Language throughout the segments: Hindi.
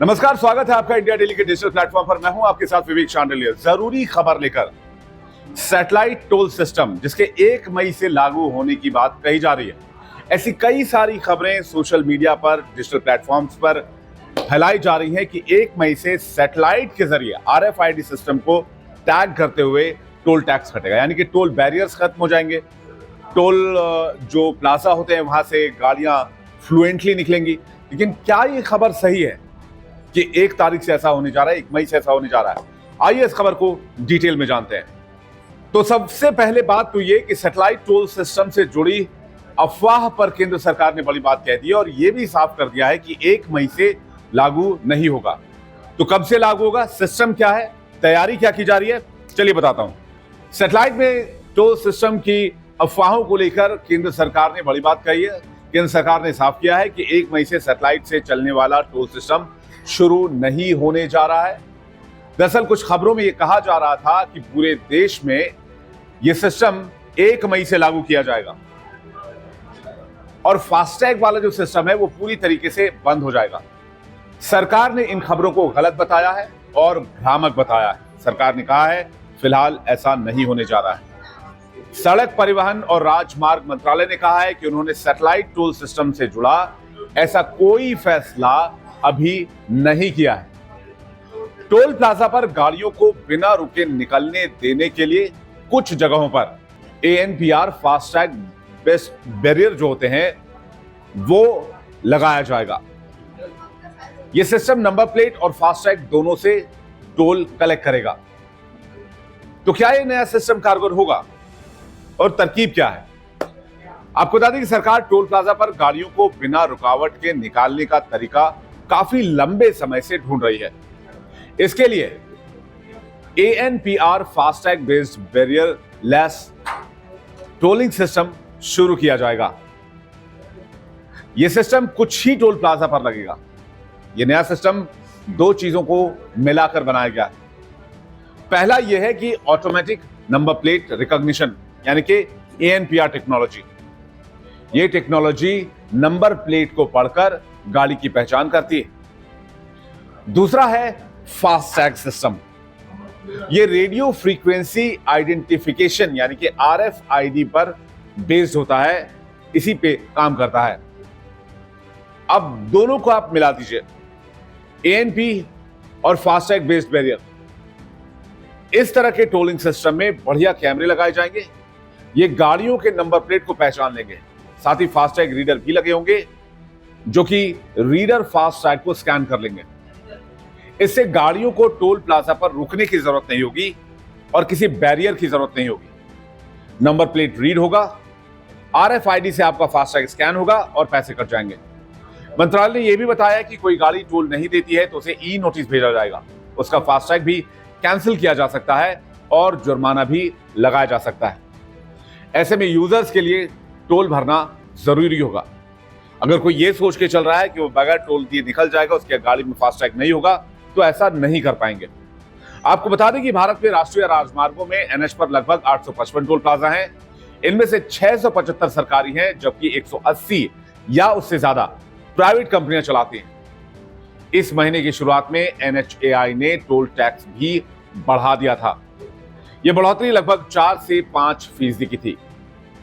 नमस्कार, स्वागत है आपका इंडिया डेली के डिजिटल प्लेटफॉर्म पर। मैं हूं आपके साथ विवेक शांडिल्य। जरूरी खबर लेकर सैटेलाइट टोल सिस्टम जिसके 1 मई से लागू होने की बात कही जा रही है। ऐसी कई सारी खबरें सोशल मीडिया पर, डिजिटल प्लेटफॉर्म्स पर फैलाई जा रही हैं कि 1 मई से सैटेलाइट के जरिए RFID सिस्टम को टैग करते हुए टोल टैक्स कटेगा, यानी कि टोल बैरियर्स खत्म हो जाएंगे। टोल जो प्लाजा होते हैं वहां से गाड़ियां फ्लुएंटली निकलेंगी। लेकिन क्या ये खबर सही है कि 1 तारीख से ऐसा होने जा रहा है, 1 मई से ऐसा होने जा रहा है? आइए इस खबर को डिटेल में जानते हैं। तो सबसे पहले बात तो ये कि सैटेलाइट टोल सिस्टम से जुड़ी अफवाह पर केंद्र सरकार ने बड़ी बात कह दी है और ये भी साफ कर दिया है कि 1 मई से लागू नहीं होगा। तो कब से लागू होगा, सिस्टम क्या है, तैयारी क्या की जा रही है, चलिए बताता हूं। सैटेलाइट में टोल सिस्टम की अफवाहों को लेकर केंद्र सरकार ने बड़ी बात कही है। केंद्र सरकार ने साफ किया है कि 1 मई से सैटेलाइट से चलने वाला टोल सिस्टम शुरू नहीं होने जा रहा है। दरअसल कुछ खबरों में यह कहा जा रहा था कि पूरे देश में यह सिस्टम 1 मई से लागू किया जाएगा और फास्टैग वाला जो सिस्टम है वो पूरी तरीके से बंद हो जाएगा। सरकार ने इन खबरों को गलत बताया है और भ्रामक बताया है। सरकार ने कहा है फिलहाल ऐसा नहीं होने जा रहा है। सड़क परिवहन और राजमार्ग मंत्रालय ने कहा है कि उन्होंने सैटेलाइट टोल सिस्टम से जुड़ा ऐसा कोई फैसला अभी नहीं किया है। टोल प्लाजा पर गाड़ियों को बिना रुके निकलने देने के लिए कुछ जगहों पर ANPR फास्टैग बेस्ट बैरियर जो होते हैं वो लगाया जाएगा। यह सिस्टम नंबर प्लेट और फास्टैग दोनों से टोल कलेक्ट करेगा। तो क्या यह नया सिस्टम कारगर होगा और तरकीब क्या है? आपको बता दें कि सरकार टोल प्लाजा पर गाड़ियों को बिना रुकावट के निकालने का तरीका काफी लंबे समय से ढूंढ रही है। इसके लिए ANPR FASTag based barrier less tolling system शुरू किया जाएगा। यह सिस्टम कुछ ही टोल प्लाजा पर लगेगा। यह नया सिस्टम 2 चीजों को मिलाकर बनाया गया है। पहला यह है कि ऑटोमेटिक नंबर प्लेट रिकॉग्निशन, यानी कि ANPR टेक्नोलॉजी। यह टेक्नोलॉजी नंबर प्लेट को पढ़कर गाड़ी की पहचान करती है। दूसरा है फास्टैग सिस्टम। यह रेडियो फ्रीक्वेंसी आइडेंटिफिकेशन यानी कि RFID पर बेस्ड होता है, इसी पे काम करता है। अब दोनों को आप मिला दीजिए, ANP और फास्टैग बेस्ड बैरियर। इस तरह के टोलिंग सिस्टम में बढ़िया कैमरे लगाए जाएंगे। ये गाड़ियों के नंबर प्लेट को पहचान लेंगे। साथ ही फास्टैग रीडर भी लगे होंगे जो कि रीडर फास्टैग को स्कैन कर लेंगे। इससे गाड़ियों को टोल प्लाजा पर रुकने की जरूरत नहीं होगी और किसी बैरियर की जरूरत नहीं होगी। नंबर प्लेट रीड होगा, RFID से आपका फास्टैग स्कैन होगा और पैसे कट जाएंगे। मंत्रालय ने यह भी बताया कि कोई गाड़ी टोल नहीं देती है तो उसे ई-नोटिस भेजा जाएगा। उसका फास्टैग भी कैंसिल किया जा सकता है और जुर्माना भी लगाया जा सकता है। ऐसे में यूजर्स के लिए टोल भरना जरूरी होगा। अगर कोई ये सोच के चल रहा है कि वो बगैर टोल दिए निकल जाएगा, उसकी गाड़ी में फास्टैग नहीं होगा, तो ऐसा नहीं कर पाएंगे। आपको बता दें कि भारत में राष्ट्रीय राजमार्गों में NH पर लगभग 855 टोल प्लाजा हैं। इनमें से 675 सरकारी हैं, जबकि 180 या उससे ज्यादा प्राइवेट कंपनियां चलाती हैं। इस महीने की शुरुआत में NHAI ने टोल टैक्स भी बढ़ा दिया था। यह बढ़ोतरी लगभग 4 से 5% की थी।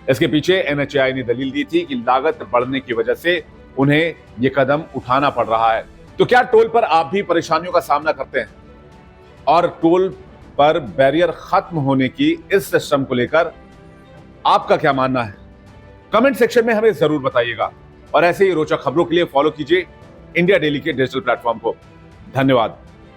इसके पीछे NHAI ने दलील दी थी कि लागत बढ़ने की वजह से उन्हें यह कदम उठाना पड़ रहा है। तो क्या टोल पर आप भी परेशानियों का सामना करते हैं और टोल पर बैरियर खत्म होने की इस सिस्टम को लेकर आपका क्या मानना है? कमेंट सेक्शन में हमें जरूर बताइएगा और ऐसे ही रोचक खबरों के लिए फॉलो कीजिए इंडिया डेली के डिजिटल प्लेटफॉर्म को। धन्यवाद।